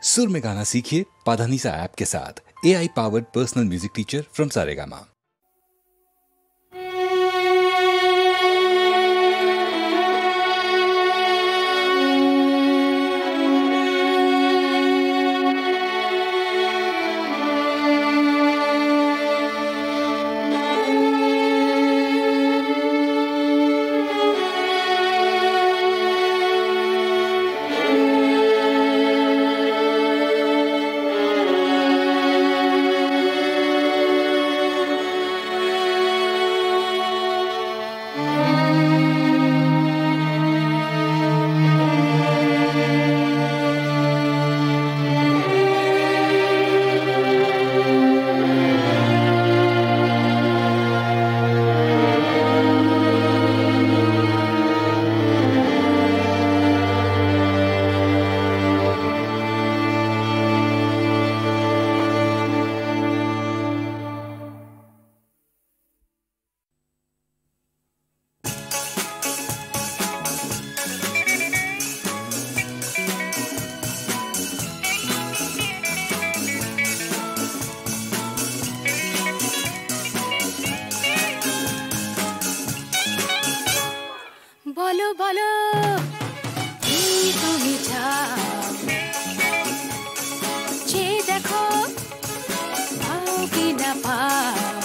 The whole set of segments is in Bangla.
सुर में गाना सीखिए पाधानीसा ऐप के साथ। AI powered personal music teacher from Saregama. বলো বলো কি তুমি চাও, যে দেখো পাও কি না পাও,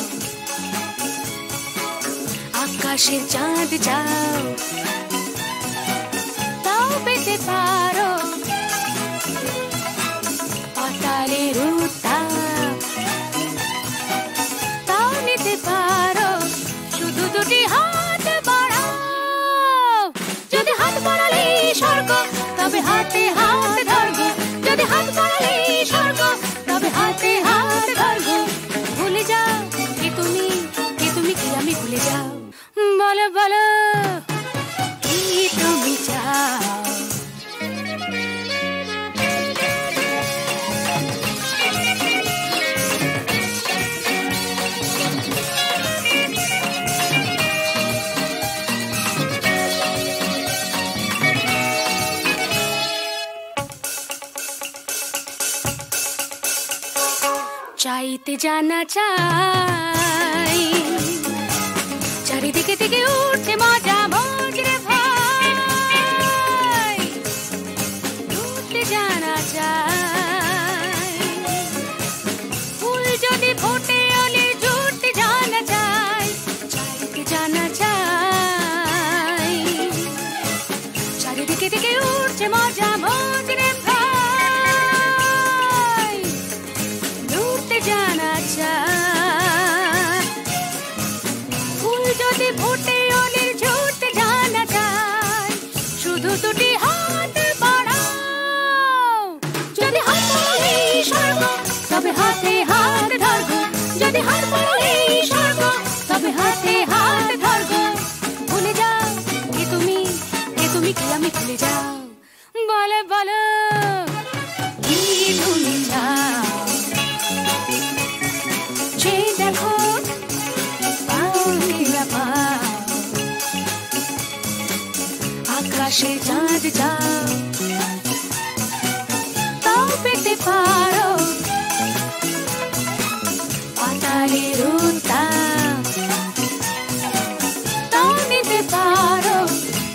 আকাশের চাঁদ চাও তাও পেতে পারো, পাতালের উত্তাপ তাও নিতে পারো, শুধু দুটি হাত বাড়াও। যদি হাত বাড়ালে স্বর্গ তবে হাতে হাত ধরবো, যদি হাত বাড়ালে স্বর্গ তবে হাতে হাত ধরবো। ভুলে যাও কে তুমি কি আমি ভুলে যাও। বলো বলো কি তুমি চাও। চাইতে জানা চাই, চারিদিকে থেকে উঠছে মজা মজরে ভাই, উঠতে জানা চাই, ফুল যদি ফোটে অলে জুটতে জানা চাই, চাইতে জানা চাই, চারিদিকে থেকে উঠছে মজা মজরে জানা চাই, ফুল যদি ফোটে অলির ঝুটতে জানা চাই, শুধু দুটি হাত বাড়াও। যদি হাত বাড়ালে স্বর্গ তবে হাতে হাত ধরবো, যদি হাত বাড়ালে স্বর্গ তবে হাতে হাত ধরবো। ভুলে যাও কে তুমি কি আমি ভুলে যাও। বলো বলো কি তুমি চাও, যে দেখো পাও কি না পাও, আকাশে চাঁদ চাও তাও পেতে পারো, পাতালের উত্তাপ তাও নিতে পারো,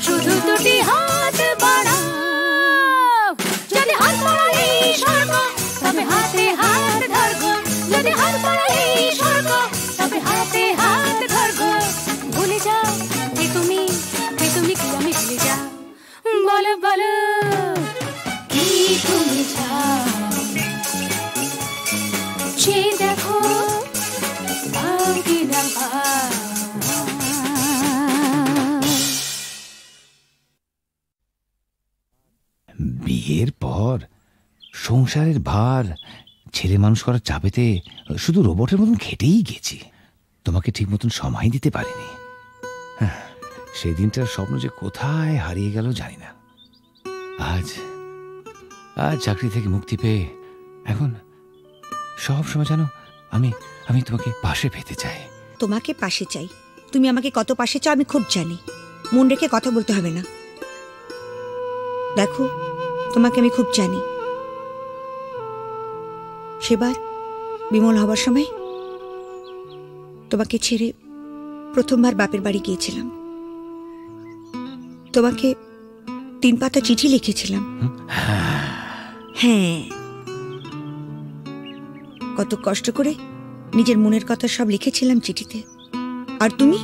শুধু দুটি হাত বাড়াও। যদি হাত বাড়ালে স্বর্গ তবে হাতে হাত ধরবো, যদি হাত বাড়ালে স্বর্গ তবে হাতে হাত ধরবো। ভুলে যাও কে তুমি কি আমি ভুলে যাও। বলো বলো কি তুমি চাও, যে দেখো পাও কি না পাও। বিয়ের পর সংসারের ভার ছেলে মানুষ করার চাপেতে শুধু রোবটের মতন খেটেই গেছি, তোমাকে ঠিক মতন সময় দিতে পারিনি। সেই দিনটার স্বপ্ন যে কোথায় হারিয়ে গেল জানি না। আজ চাকরি থেকে মুক্তি পেয়ে এখন সব সময় জানো আমি তোমাকে পাশে পেতে চাই। তোমাকে পাশে চাই, তুমি আমাকে কত পাশে চাও আমি খুব জানি। মন রেখে কথা বলতে হবে না। দেখো তোমাকে আমি খুব জানি, সেবার বিমল হবার সময় তোমাকে ছেড়ে প্রথমবার বাপের বাড়ি গিয়েছিলাম। তোমাকে 3 পাতা চিঠি লিখেছিলাম। হ্যাঁ, কত কষ্ট করে নিজের মনের কথা সব লিখেছিলাম চিঠিতে। আর তুমি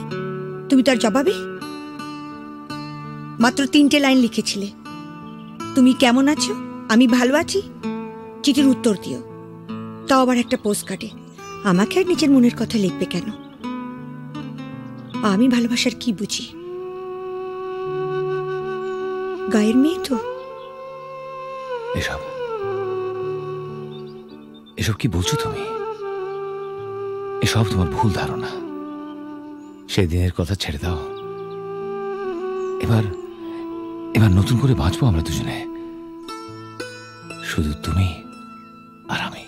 তার জবাবে মাত্র 3টে লাইন লিখেছিলে, তুমি কেমন আছো, আমি ভালো আছি, চিঠির উত্তর দিও। তাও আবার একটা পোস্ট কার্ডে। আমাকে আর নিজের মনের কথা লিখবে কেন? আমি ভালোবাসার কি বুঝি? গায়ের মেয়ে তো। এসব কি বলছো তুমি? এসব তোমার ভুল ধারণা। সেদিনের কথা ছেড়ে দাও। এবার নতুন করে বাঁচবো আমরা দুজনে, শুধু তুমি আর আমি।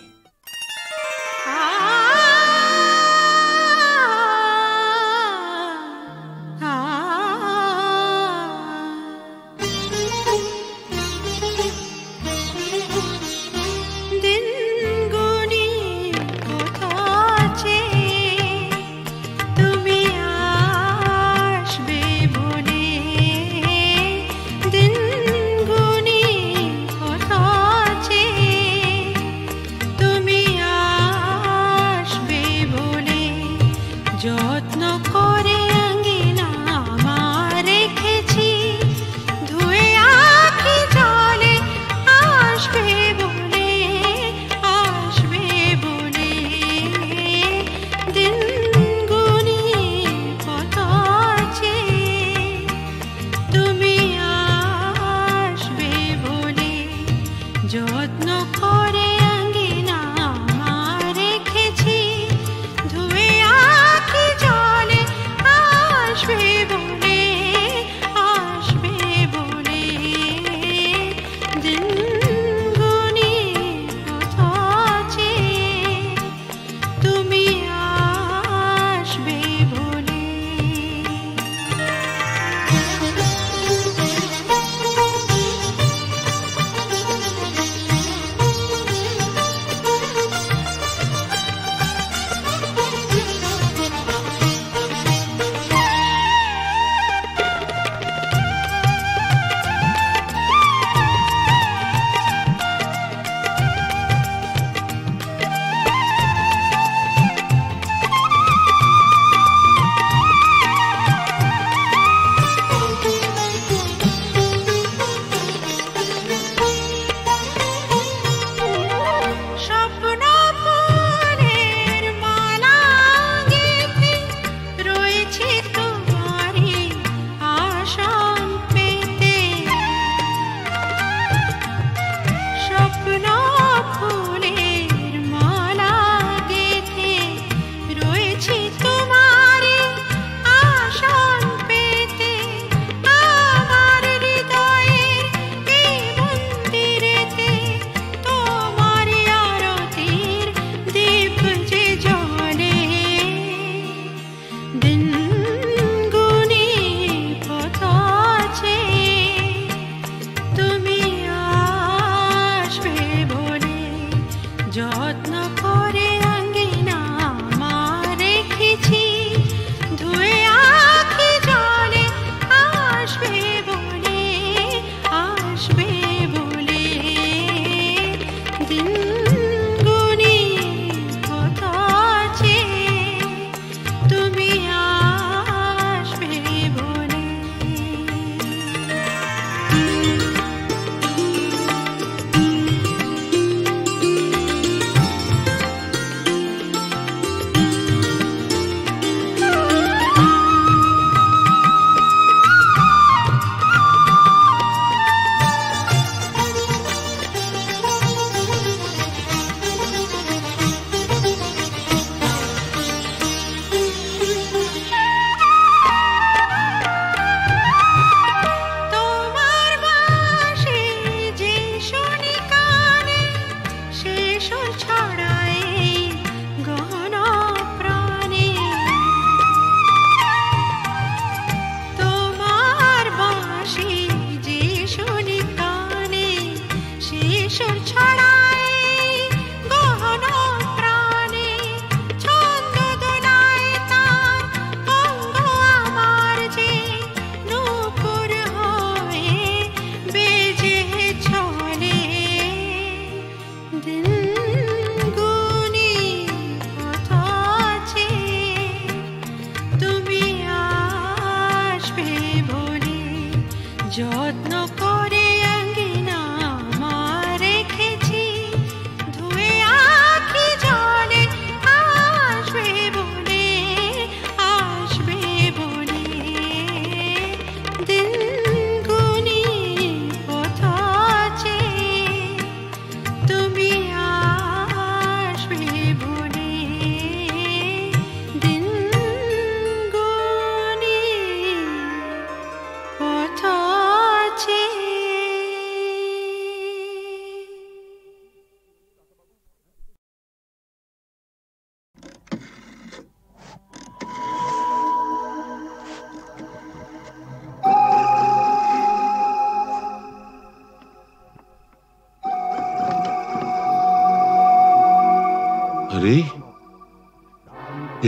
আরে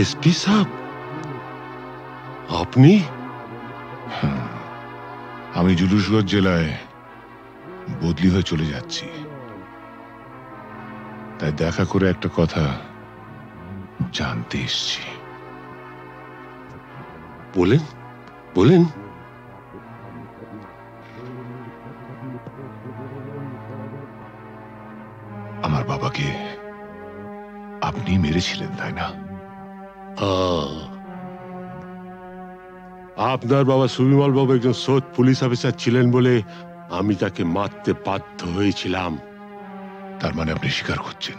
এসপি সাহেব, আপনি? আমি জুলুসগঞ্জ জেলায় বদলি হয়ে চলে যাচ্ছি, তাই দেখা করে একটা কথা জানতে এসছি। বলেন বলেন। আমার বাবাকে আপনি মেরেছিলেন, তাই না? আপনার বাবা সুবিমল বাবু একজন সৎ পুলিশ অফিসার ছিলেন বলে আমি তাকে মারতে বাধ্য হয়েছিলাম। তার মানে আপনি স্বীকার করছেন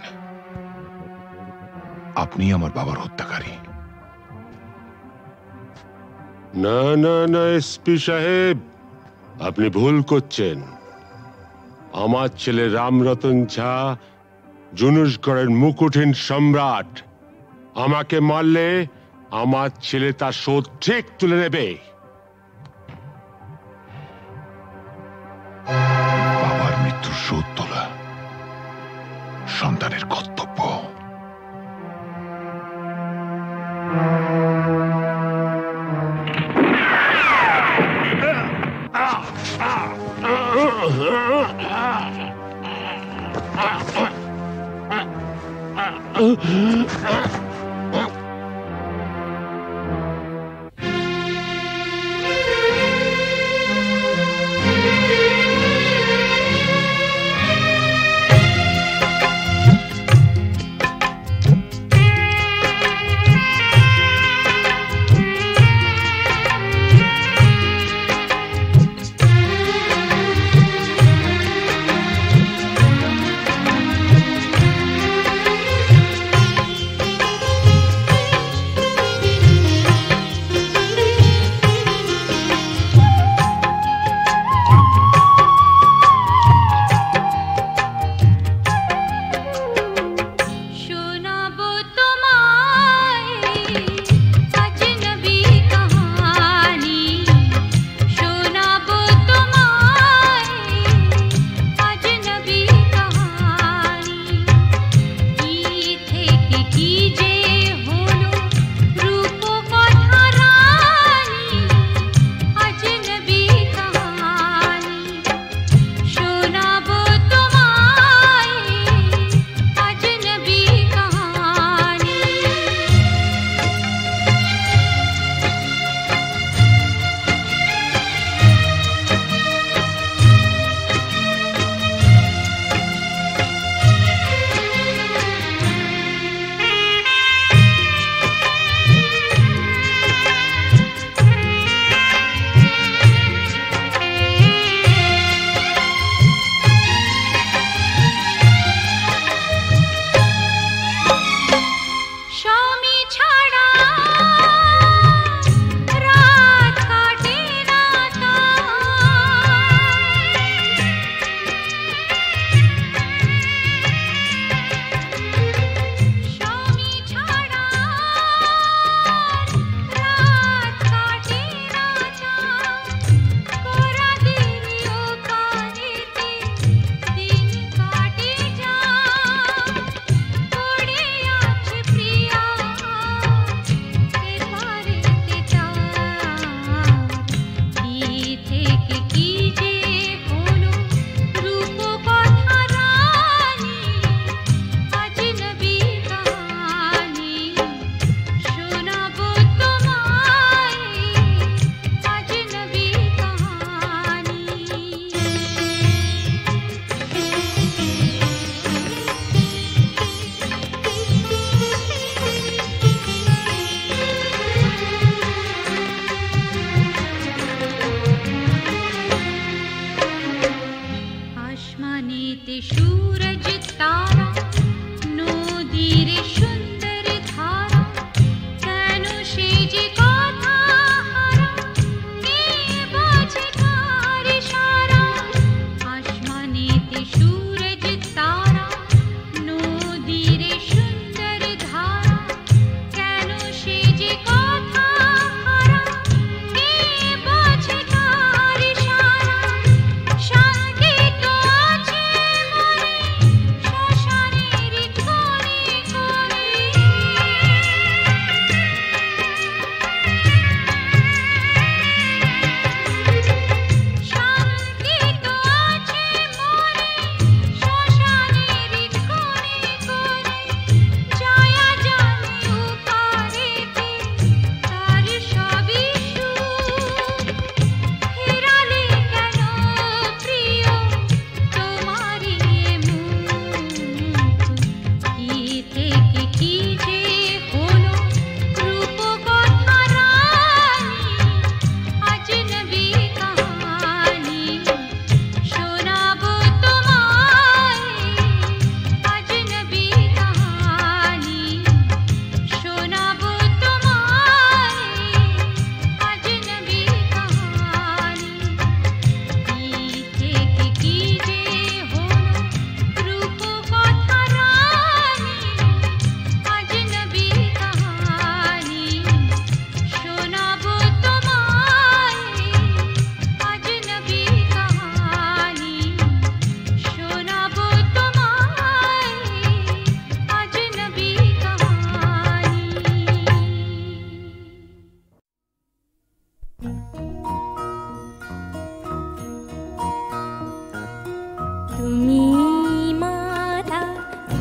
আপনি আমার বাবার হত্যাকারী? না না না এসপি সাহেব, আপনি ভুল করছেন। আমার ছেলে রামরতন ঝা জুনুসগড়ের মুকুটহীন সম্রাট। আমাকে মারলে আমার ছেলে তার শোধ ঠিক তুলে নেবে। বাবার মৃত্যুর শোধ তোলা সন্তানের কর্তব্য।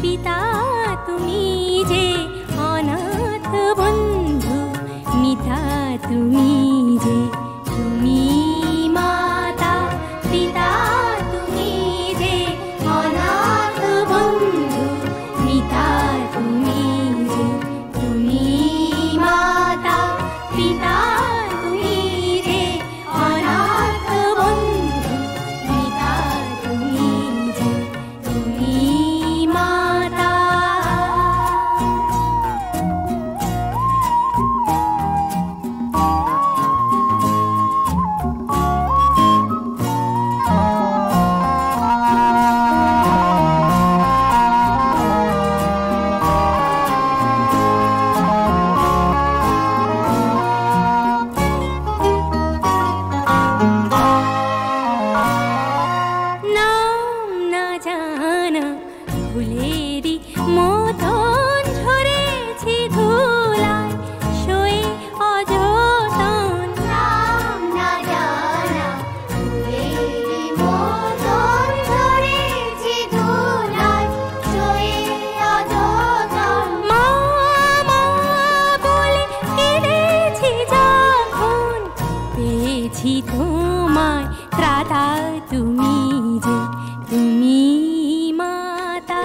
পিতা তুমি যে অনাথ বন্ধু, মিতা তুমি যে, তুমি মাতা পিতা তুমি যে অনাথ বন্ধু, মিতা তুমি যে, তুমি মাতা পিতা তুমি যে অনাথ বন্ধু, মিতা তুমি যে, তুমি মাতা। নাম না জানা ফুলেরই মতন ঝরেছি ধুলায়, শোয়ে অযতন। নাম না জানা ফুলেরই মতন ঝরেছি ধুলায়, শোয়ে অযতন। মা মা বলে কেঁদেছি যখন, পেয়েছি তোমায় ত্রাতা তুমি যে, তুমি মাতা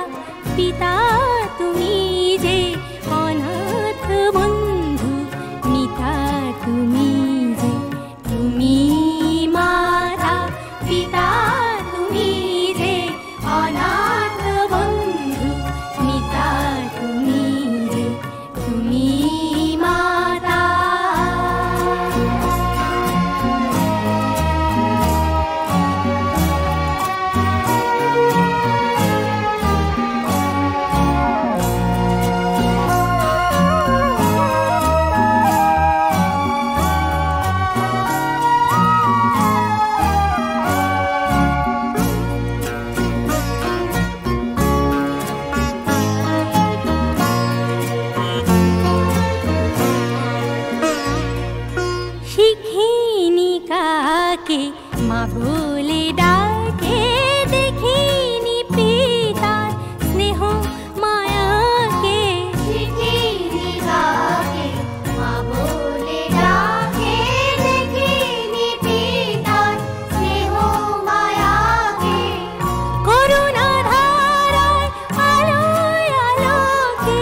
পিতা তুমি যে অনাথ বন্ধু, মিতা তুমি যে, তুমি মাতা পিতা তুমি যে অনাথ বন্ধু, মিতা তুমি যে, তুমি মাতা। শিখিনি কাকে মা বলে ডাকে, দেখিনি পিতার স্নেহ মায়াকে। শিখিনি কাকে মা বলে ডাকে, দেখিনি পিতার স্নেহ মায়াকে। করুণা ধারায় আলোয় আলোকে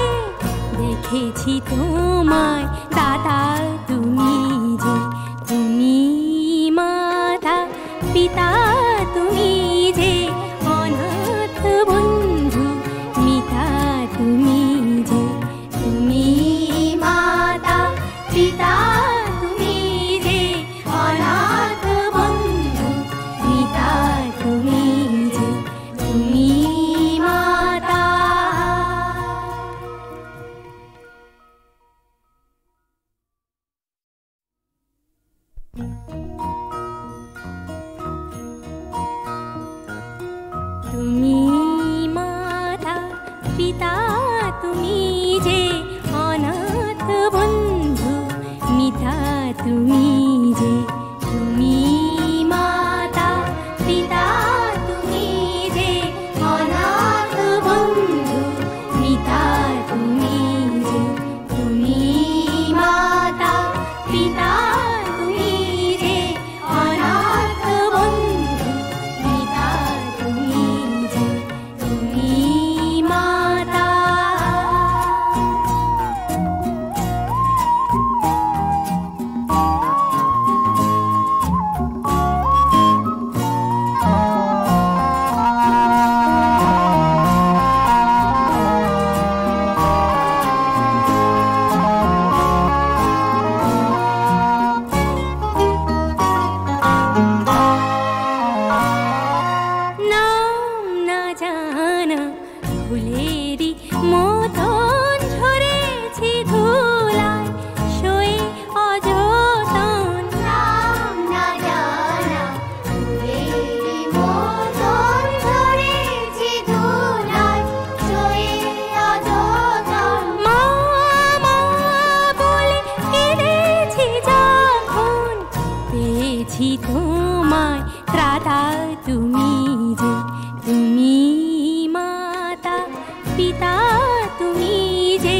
দেখেছি তোমায় দাদা তুমি যে, তুমি মাতা পিতা তুমি যে অনাথ বন্ধু, মিতা তুমি যে, তুমি মাতা পিতা তুমি যে অনাথ বন্ধু, মিতা তুমি যে, তুমি মাতা। তুমি মাতা পিতা তুমি যে অনাথ বন্ধু, মিতা তুমি যে, তুমি মাতা পিতা তুমি যে অনাথ বন্ধু, মিতা তুমি যে, তুমি মাতা পিতা তুমি যে অনাথ বন্ধু, মিতা তুমি যে, তুমি মাতা। নাম না জানা ফুলেরই মতন ঝরেছি ধুলায়, শোয়ে অযতন। নাম না জানা ফুলেরই মতন ঝরেছি ধুলায়, শোয়ে অযতন। মা মা বলে কেঁদেছি যখন, পেয়েছি তোমায় ত্রাতা তুমি যে, তুমি মাতা পিতা তুমি যে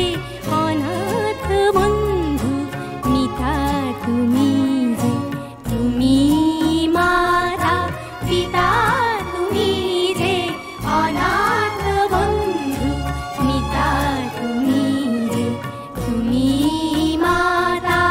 অনাথ বন্ধু মিতা তুমি যে তুমি মাতা পিতা তুমি যে অনাথ বন্ধু মিতা তুমি যে তুমি মাতা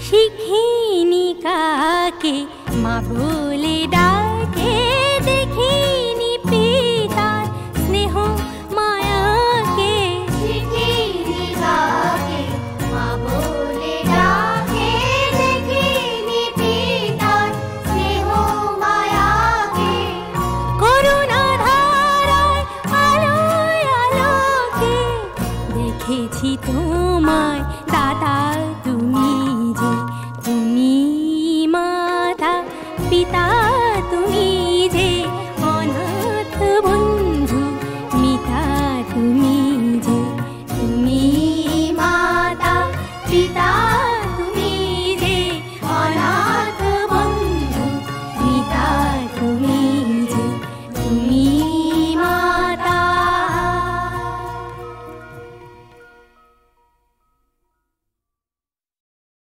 শিখিনি কাকে মা বলে ডাকে দেখিনি পিতার স্নেহ মায়াকে শিখিনি কাকে মা বলে ডাকে দেখিনি পিতার স্নেহ মায়াকে করুণা ধারায় আলোয় আলোকে দেখেছি তোমায় দাদা তুমি যে তুমি মাতা পিতা